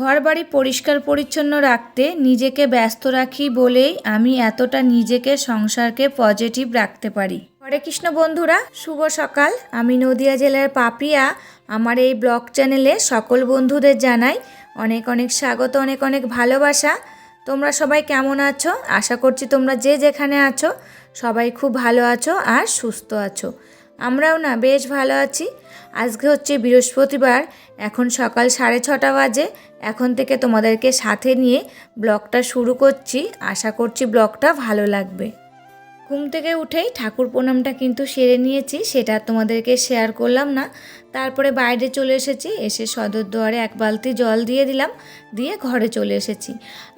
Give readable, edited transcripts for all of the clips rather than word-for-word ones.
ঘরবাড়ি পরিষ্কার পরিচ্ছন্ন রাখতে নিজেকে ব্যস্ত রাখি বলেই আমি এতটা নিজেকে সংসারকে পজিটিভ রাখতে পারি। হরে কৃষ্ণ বন্ধুরা, শুভ সকাল। আমি নদিয়া জেলার পাপিয়া। আমার এই ব্লগ চ্যানেলে সকল বন্ধুদের জানাই অনেক অনেক স্বাগত, অনেক অনেক ভালোবাসা। তোমরা সবাই কেমন আছো? আশা করছি তোমরা যে যেখানে আছো সবাই খুব ভালো আছো আর সুস্থ আছো। আমরাও না বেশ ভালো আছি। আজকে হচ্ছে বৃহস্পতিবার, এখন সকাল 6:30 বাজে। এখন থেকে তোমাদেরকে সাথে নিয়ে ব্লগটা শুরু করছি। আশা করছি ব্লগটা ভালো লাগবে। ঘুম থেকে উঠেই ঠাকুর প্রণামটা কিন্তু সেরে নিয়েছি, সেটা তোমাদেরকে শেয়ার করলাম না। তারপরে বাইরে চলে এসেছি, এসে সদর দুয়ারে এক বালতি জল দিয়ে দিলাম, দিয়ে ঘরে চলে এসেছি।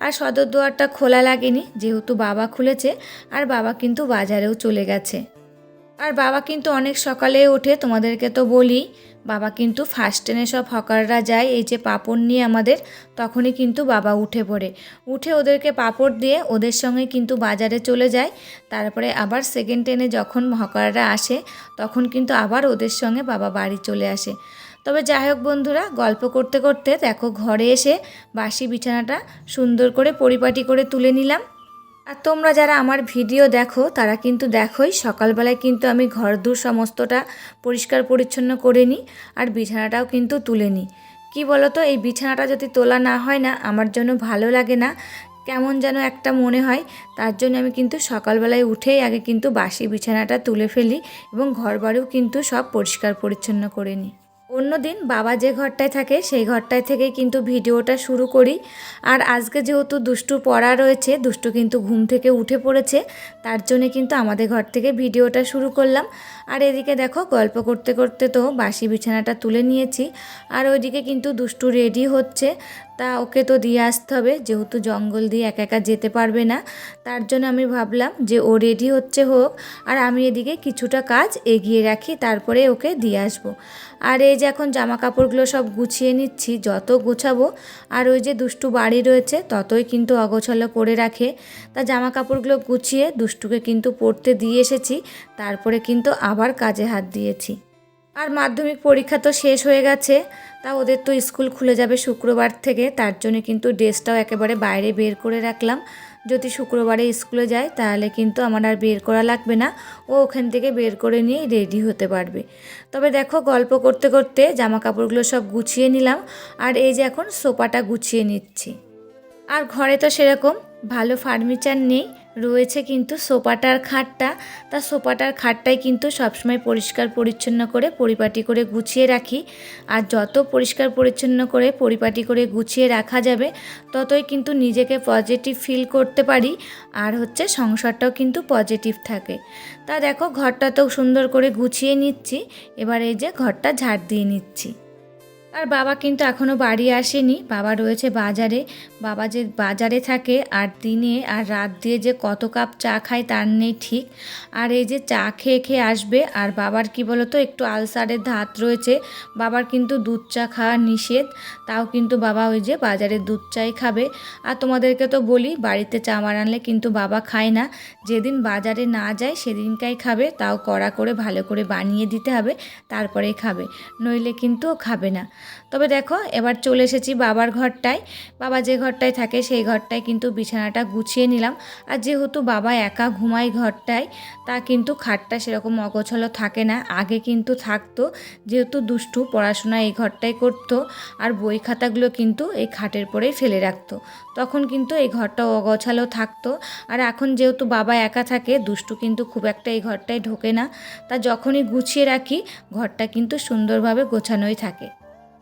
আর সদর দুয়ারটা খোলা লাগেনি, যেহেতু বাবা খুলেছে, আর বাবা কিন্তু বাজারেও চলে গেছে। আর বাবা কিন্তু অনেক সকালে ওঠে, তোমাদেরকে তো বলি। বাবা কিন্তু ফার্স্ট ট্রেনে সব হকাররা যায় এই যে পাঁপড় নিয়ে আমাদের, তখনই কিন্তু বাবা উঠে পড়ে, উঠে ওদেরকে পাঁপড় দিয়ে ওদের সঙ্গে কিন্তু বাজারে চলে যায়। তারপরে আবার সেকেন্ড ট্রেনে যখন হকাররা আসে তখন কিন্তু আবার ওদের সঙ্গে বাবা বাড়ি চলে আসে। তবে যাই হোক বন্ধুরা, গল্প করতে করতে দেখো ঘরে এসে বাসি বিছানাটা সুন্দর করে পরিপাটি করে তুলে নিলাম। আর তোমরা যারা আমার ভিডিও দেখো তারা কিন্তু দেখোই সকালবেলায় কিন্তু আমি ঘরদূর সমস্তটা পরিষ্কার পরিচ্ছন্ন করে নিই, আর বিছানাটাও কিন্তু তুলে নিই। কী বলো তো, এই বিছানাটা যদি তোলা না হয় না আমার জন্য ভালো লাগে না, কেমন যেন একটা মনে হয়। তার জন্য আমি কিন্তু সকালবেলায় উঠেই আগে কিন্তু বাসি বিছানাটা তুলে ফেলি এবং ঘরবাড়িও কিন্তু সব পরিষ্কার পরিচ্ছন্ন করে নিই। অন্যদিন বাবা যে ঘরটায় থাকে সেই ঘরটায় থেকেই কিন্তু ভিডিওটা শুরু করি। আর আজকে যেহেতু দুষ্টুর পড়া রয়েছে, দুষ্টু কিন্তু ঘুম থেকে উঠে পড়েছে, তার জন্যে কিন্তু আমাদের ঘর থেকে ভিডিওটা শুরু করলাম। আর এদিকে দেখো গল্প করতে করতে তো বাসি বিছানাটা তুলে নিয়েছি, আর ওইদিকে কিন্তু দুষ্টু রেডি হচ্ছে। তা ওকে তো দিয়ে আসতে হবে, যেহেতু জঙ্গল দিয়ে একা একা যেতে পারবে না। তার জন্য আমি ভাবলাম যে ও রেডি হচ্ছে হোক, আর আমি এদিকে কিছুটা কাজ এগিয়ে রাখি, তারপরে ওকে দিয়ে আসবো। আর এই যে এখন জামা কাপড়গুলো সব গুছিয়ে নিচ্ছি, যত গোছাবো আর ওই যে দুষ্টু বাড়ি রয়েছে ততই কিন্তু অগোছালো করে রাখে। তা জামা কাপড়গুলো গুছিয়ে দুষ্টুকে কিন্তু পড়তে দিয়ে এসেছি, তারপরে কিন্তু আবার কাজে হাত দিয়েছি। আর মাধ্যমিক পরীক্ষা তো শেষ হয়ে গেছে, তা ওদের তো স্কুল খুলে যাবে শুক্রবার থেকে, তার জন্য কিন্তু ড্রেসটাও একেবারে বাইরে বের করে রাখলাম। যদি শুক্রবারে স্কুলে যায় তাহলে কিন্তু আমার আর বের করা লাগবে না, ও ওখান থেকে বের করে নিয়ে রেডি হতে পারবে। তবে দেখো গল্প করতে করতে জামা কাপড়গুলো সব গুছিয়ে নিলাম, আর এই যে এখন সোফাটা গুছিয়ে নিচ্ছি। আর ঘরে তো সেরকম ভালো ফার্নিচার নেই, রয়েছে কিন্তু সোফাটার খাটটা। তা সোফাটার খাটটাই কিন্তু সবসময় পরিষ্কার পরিচ্ছন্ন করে পরিপাটি করে গুছিয়ে রাখি। আর যত পরিষ্কার পরিচ্ছন্ন করে পরিপাটি করে গুছিয়ে রাখা যাবে ততই কিন্তু নিজেকে পজিটিভ ফিল করতে পারি, আর হচ্ছে সংসারটাও কিন্তু পজিটিভ থাকে। তা দেখো ঘরটা তো সুন্দর করে গুছিয়ে নিচ্ছি, এবার এই যে ঘরটা ঝাড় দিয়ে নিচ্ছি। আর বাবা কিন্তু এখনও বাড়ি আসেনি, বাবা রয়েছে বাজারে। বাবা যে বাজারে থাকে আর দিনে আর রাত দিয়ে যে কত কাপ চা খায় তার নেই ঠিক। আর এই যে চা খেয়ে খেয়ে আসবে, আর বাবার কি বলো তো একটু আলসারের ধাত রয়েছে, বাবার কিন্তু দুধ চা খাওয়া নিষেধ, তাও কিন্তু বাবা ওই যে বাজারে দুধ চাই খাবে। আর তোমাদেরকে তো বলি বাড়িতে চা বানালে কিন্তু বাবা খায় না, যেদিন বাজারে না যায় সেদিনকাই খাবে, তাও কড়া করে ভালো করে বানিয়ে দিতে হবে তারপরেই খাবে, নইলে কিন্তু খাবে না। তবে দেখো এবার চলে এসেছি বাবার ঘরটায়। বাবা যে ঘরটায় থাকে সেই ঘরটায় কিন্তু বিছানাটা গুছিয়ে নিলাম। আর যেহেতু বাবা একা ঘুমায় ঘরটায়, তা কিন্তু খাটটা সেরকম অগোছালো থাকে না, আগে কিন্তু থাকতো, যেহেতু দুষ্টু পড়াশোনা এই ঘরটায় করতো আর বই খাতাগুলো কিন্তু এই খাটের পরেই ফেলে রাখতো, তখন কিন্তু এই ঘরটাও অগোছালো থাকতো। আর এখন যেহেতু বাবা একা থাকে, দুষ্টু কিন্তু খুব একটা এই ঘরটায় ঢোকে না, তা যখনই গুছিয়ে রাখি ঘরটা কিন্তু সুন্দরভাবে গোছানোই থাকে।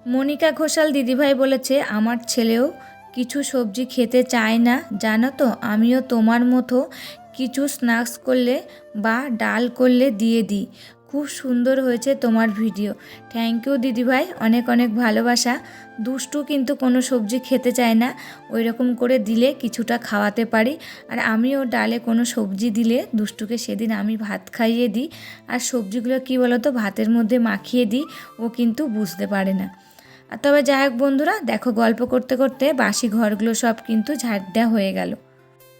মনিকা ঘোষাল দিদিভাই বলেছে আমার ছেলেও কিছু সবজি খেতে চায় না, জানো তো, আমিও তোমার মতো কিছু স্ন্যাক্স করলে বা ডাল করলে দিয়ে দিই। খুব সুন্দর হয়েছে তোমার ভিডিও। থ্যাংক ইউ দিদিভাই, অনেক অনেক ভালোবাসা। দুষ্টু কিন্তু কোনো সবজি খেতে চায় না, ওই রকম করে দিলে কিছুটা খাওয়াতে পারি। আর আমিও ডালে কোনো সবজি দিলে দুষ্টুকে সেদিন আমি ভাত খাইয়ে দিই, আর সবজিগুলো কী বলো তো ভাতের মধ্যে মাখিয়ে দিই, ও কিন্তু বুঝতে পারে না। আর তবে যাই হোক বন্ধুরা, দেখো গল্প করতে করতে বাসি ঘরগুলো সব কিন্তু ঝাড় দেওয়া হয়ে গেল।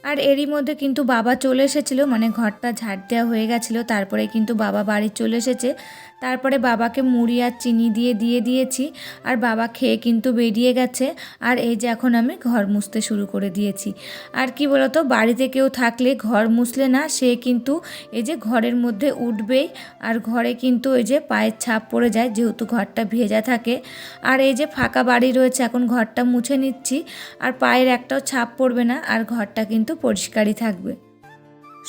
আর এরই মধ্যে কিন্তু বাবা চলে এসেছিলো, মানে ঘরটা ঝাড় দেওয়া হয়ে গেছিলো, তারপরে কিন্তু বাবা বাড়ি চলে এসেছে। তারপরে বাবাকে মুড়ি আর চিনি দিয়ে দিয়েছি, আর বাবা খেয়ে কিন্তু বেরিয়ে গেছে। আর এই যে এখন আমি ঘর মুছতে শুরু করে দিয়েছি। আর কি বলতো, বাড়িতে কেউ থাকলে ঘর মুছলে না, সে কিন্তু এই যে ঘরের মধ্যে উঠবেই, আর ঘরে কিন্তু এই যে পায়ের ছাপ পড়ে যায়, যেহেতু ঘরটা ভেজা থাকে। আর এই যে ফাঁকা বাড়ি রয়েছে, এখন ঘরটা মুছে নিচ্ছি, আর পায়ের একটাও ছাপ পড়বে না, আর ঘরটা কিন্তু পরিষ্কারই থাকবে।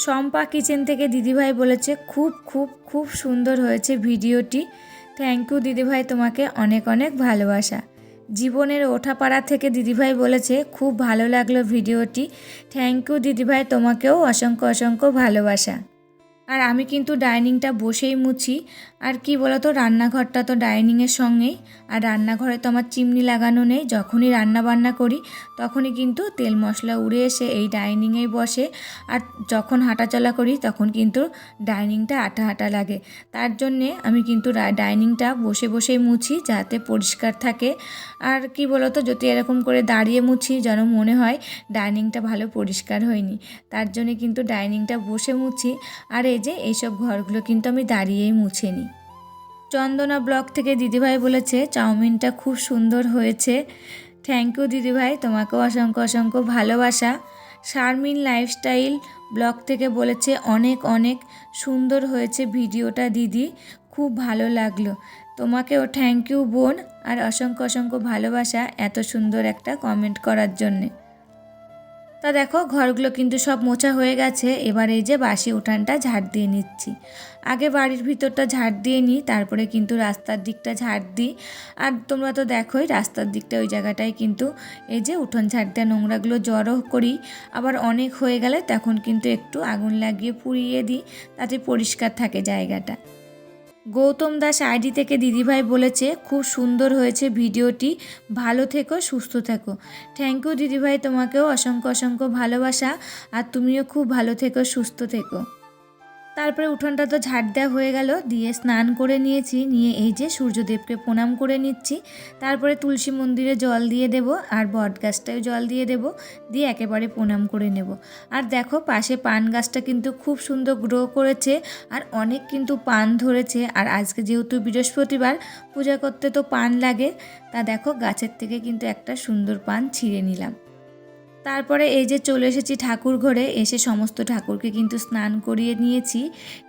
শম্পা কিচেন থেকে দিদিভাই বলেছে খুব খুব খুব সুন্দর হয়েছে ভিডিওটি। থ্যাংক ইউ দিদিভাই, তোমাকে অনেক অনেক ভালোবাসা। জীবনের ওঠাপাড়া থেকে দিদিভাই বলেছে খুব ভালো লাগলো ভিডিওটি। থ্যাংক ইউ দিদিভাই, তোমাকেও অসংখ্য অসংখ্য ভালোবাসা। আর আমি কিন্তু ডাইনিংটা বসেই মুছি। আর কি বলতো, রান্নাঘরটা তো ডাইনিংয়ের সঙ্গেই, আর রান্নাঘরে তো আমার চিমনি লাগানো নেই। যখনই রান্না বান্না করি তখনই কিন্তু তেল মশলা উড়ে এসে এই ডাইনিংয়েই বসে, আর যখন হাঁটাচলা করি তখন কিন্তু ডাইনিংটা আটা আটা লাগে। তার জন্যে আমি কিন্তু ডাইনিংটা বসে বসেই মুছি, যাতে পরিষ্কার থাকে। আর কি বলতো, যদি এরকম করে দাঁড়িয়ে মুছি যেন মনে হয় ডাইনিংটা ভালো পরিষ্কার হয়নি, তার জন্যে কিন্তু ডাইনিংটা বসে মুছি। আর এই যে এইসব ঘরগুলো কিন্তু আমি দাঁড়িয়েই মুছে নিই। চন্দনা ব্লগ থেকে দিদিভাই বলেছে চাউমিনটা খুব সুন্দর হয়েছে। থ্যাংক ইউ দিদিভাই, তোমাকেও অসংখ্য অসংখ্য ভালোবাসা। শারমিন লাইফস্টাইল ব্লগ থেকে বলেছে অনেক অনেক সুন্দর হয়েছে ভিডিওটা দিদি, খুব ভালো লাগলো। তোমাকেও থ্যাংক ইউ বোন, আর অসংখ্য অসংখ্য ভালোবাসা এত সুন্দর একটা কমেন্ট করার জন্যে। তা দেখো ঘরগুলো কিন্তু সব মোছা হয়ে গেছে। এবার এই যে বাসি উঠানটা ঝাড় দিয়ে নিচ্ছি। আগে বাড়ির ভিতরটা ঝাড় দিয়ে নিই, তারপরে কিন্তু রাস্তার দিকটা ঝাড় দিই। আর তোমরা তো দেখোই রাস্তার দিকটা, ওই জায়গাটায় কিন্তু এই যে উঠোন ঝাড় দেওয়া নোংরাগুলো জড়ো করি। আবার অনেক হয়ে গেলে তখন কিন্তু একটু আগুন লাগিয়ে পুড়িয়ে দিই, তাতে পরিষ্কার থাকে জায়গাটা। গৌতম দাস আইডি থেকে দিদিভাই বলেছে খুব সুন্দর হয়েছে ভিডিওটি, ভালো থেকো সুস্থ থেকো। থ্যাংক ইউ দিদিভাই, তোমাকেও অসংখ্য অসংখ্য ভালোবাসা, আর তুমিও খুব ভালো থেকো সুস্থ থেকো। তারপরে উঠোনটা তো ঝাড় দেওয়া হয়ে গেল, দিয়ে স্নান করে নিয়েছি, নিয়ে এই যে সূর্যদেবকে প্রণাম করে নিচ্ছি। তারপরে তুলসী মন্দিরে জল দিয়ে দেব, আর বট গাছটায় জল দিয়ে দেব, দিয়ে একেবারে প্রণাম করে নেব। আর দেখো পাশে পান গাছটা কিন্তু খুব সুন্দর গ্রো করেছে, আর অনেক কিন্তু পান ধরেছে। আর আজকে যেহেতু বৃহস্পতিবার, পূজা করতে তো পান লাগে, তা দেখো গাছের থেকে কিন্তু একটা সুন্দর পান ছিঁড়ে নিলাম। তারপরে এই যে চলে এসেছি ঠাকুর ঘরে, এসে সমস্ত ঠাকুরকে কিন্তু স্নান করিয়ে নিয়েছি,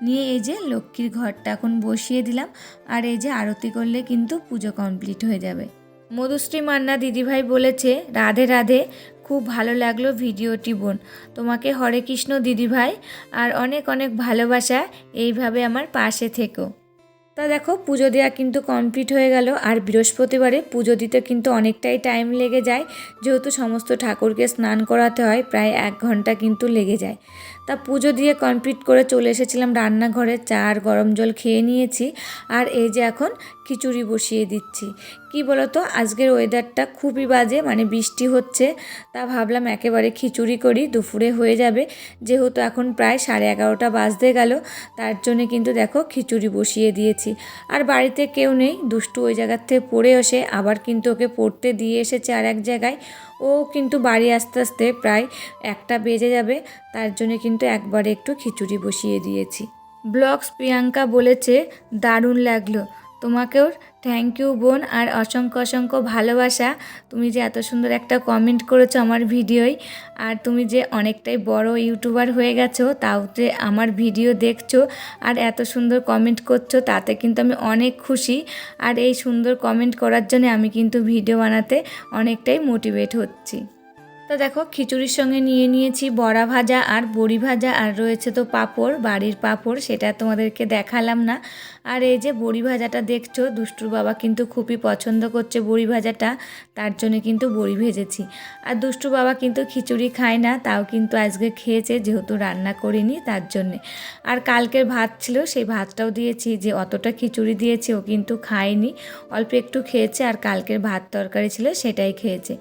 নিয়ে এই যে লক্ষ্মীর ঘরটা এখন বসিয়ে দিলাম। আর এই যে আরতি করলে কিন্তু পুজো কমপ্লিট হয়ে যাবে। মধুশ্রী মান্না দিদিভাই বলেছে রাধে রাধে, খুব ভালো লাগলো ভিডিওটি বোন, তোমাকে হরে কৃষ্ণ দিদিভাই, আর অনেক অনেক ভালোবাসা, এইভাবে আমার পাশে থেকো। তা দেখো পুজো দেওয়া কিন্তু কমপ্লিট হয়ে গেল। আর বৃহস্পতিবারে পুজো দিতে কিন্তু অনেকটাই টাইম লেগে যায়, যেহেতু সমস্ত ঠাকুরকে স্নান করাতে হয়, প্রায় 1 ঘন্টা কিন্তু লেগে যায়। তা পুজো দিয়ে কমপ্লিট করে চলে এসেছিলাম রান্নাঘরে, চা আর গরম জল খেয়ে নিয়েছি। আর এই যে এখন খিচুড়ি বসিয়ে দিচ্ছি। কি বলতো, আজকের ওয়েদারটা খুবই বাজে, মানে বৃষ্টি হচ্ছে, তা ভাবলাম একেবারে খিচুড়ি করি, দুপুরে হয়ে যাবে, যেহেতু এখন প্রায় 11:30 বাজতে গেল। তার জন্যে কিন্তু দেখো খিচুড়ি বসিয়ে দিয়েছি। আর বাড়িতে কেউ নেই, দুষ্টু ওই জায়গার থেকে পড়ে আসে, আবার কিন্তু ওকে পড়তে দিয়ে এসেছে আর এক জায়গায়, ও কিন্তু বাড়ি আস্তে আস্তে প্রায় 1টা বেজে যাবে, তার জন্য কিন্তু একবারে একটু খিচুড়ি বসিয়ে দিয়েছি। ব্লগস প্রিয়াঙ্কা বলেছে দারুণ লাগলো, তোমাকেও থ্যাংক ইউ বোন, আর অসংখ্য অসংখ্য ভালোবাসা। তুমি যে এত সুন্দর একটা কমেন্ট করেছো আমার ভিডিওয়, আর তুমি যে অনেকটাই বড় ইউটিউবার হয়ে গেছো, তাও যে আমার ভিডিও দেখছো আর এত সুন্দর কমেন্ট করছো, তাতে কিন্তু আমি অনেক খুশি। আর এই সুন্দর কমেন্ট করার জন্য আমি কিন্তু ভিডিও বানাতে অনেকটাই মোটিভেট হচ্ছি। তো দেখো খিচুড়ির সঙ্গে নিয়ে নিয়েছি বড়া ভাজা আর বড়ি ভাজা, আর রয়েছে তো পাঁপড়, বাড়ির পাঁপড়, সেটা তোমাদেরকে দেখালাম না। আর এই যে বড়ি ভাজাটা দেখছো, দুষ্টুর বাবা কিন্তু খুবই পছন্দ করছে বড়ি ভাজাটা, তার জন্য কিন্তু বড়ি ভেজেছি। আর দুষ্টুর বাবা কিন্তু খিচুড়ি খায় না, তাও কিন্তু আজকে খেয়েছে, যেহেতু রান্না করিনি তার জন্যে। আর কালকের ভাত ছিল, সেই ভাতটাও দিয়েছি, যে অতটা খিচুড়ি দিয়েছি ও কিন্তু খায়নি, অল্প একটু খেয়েছে, আর কালকের ভাত তরকারি ছিল সেটাই খেয়েছে।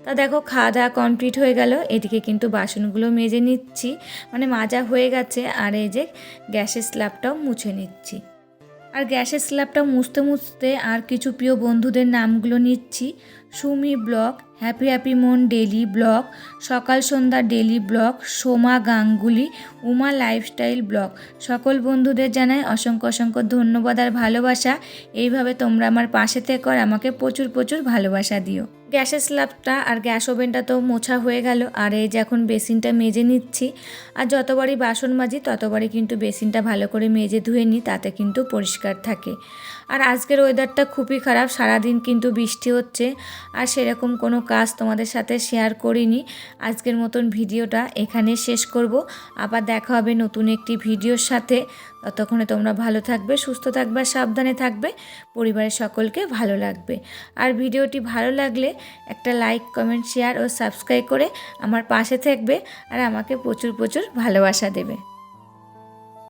তা দেখো খাওয়া দাওয়া কমপ্লিট হয়ে গেল, এদিকে কিন্তু বাসনগুলো মেজে নিচ্ছি, মানে মাজা হয়ে গেছে। আর এই যে গ্যাসের স্ল্যাবটাও মুছে নিচ্ছি। আর গ্যাসের স্ল্যাবটা মুছতে মুছতে আর কিছু প্রিয় বন্ধুদের নামগুলো নিচ্ছি। সুমি ব্লগ, হ্যাপি হ্যাপি মন ডেলি ব্লগ, সকাল সন্ধ্যা daily blog, Soma Ganguly, Uma lifestyle blog. সকল বন্ধুদের জানাই অসংখ্য অসংখ্য ধন্যবাদ আর ভালোবাসা। এইভাবে তোমরা আমার পাশে থেকো আর আমাকে প্রচুর প্রচুর ভালোবাসা দিও। গ্যাসের স্ল্যাবটা আর গ্যাস ওভেনটা তো মোছা হয়ে গেল, আর এই যে এখন বেসিনটা মেজে নিচ্ছি। আর যতবারই বাসন মাজি ততবারই কিন্তু বেসিনটা ভালো করে মেজে ধুয়ে নিই, তাতে কিন্তু পরিষ্কার থাকে। আর আজকের ওয়েদারটা খুবই খারাপ, সারাদিন কিন্তু বৃষ্টি হচ্ছে, আর সেরকম কোনো কাজ তোমাদের সাথে শেয়ার করিনি। আজকের মতন ভিডিওটা এখানে শেষ করব। আবার দেখা হবে নতুন একটি ভিডিওর সাথে। ততক্ষণে তোমরা ভালো থাকবে, সুস্থ থাকবে, আর সাবধানে থাকবে। পরিবারের সকলকে ভালো লাগবে। আর ভিডিওটি ভালো লাগলে একটা লাইক, কমেন্ট, শেয়ার ও সাবস্ক্রাইব করে আমার পাশে থাকবে আর আমাকে প্রচুর প্রচুর ভালোবাসা দেবে।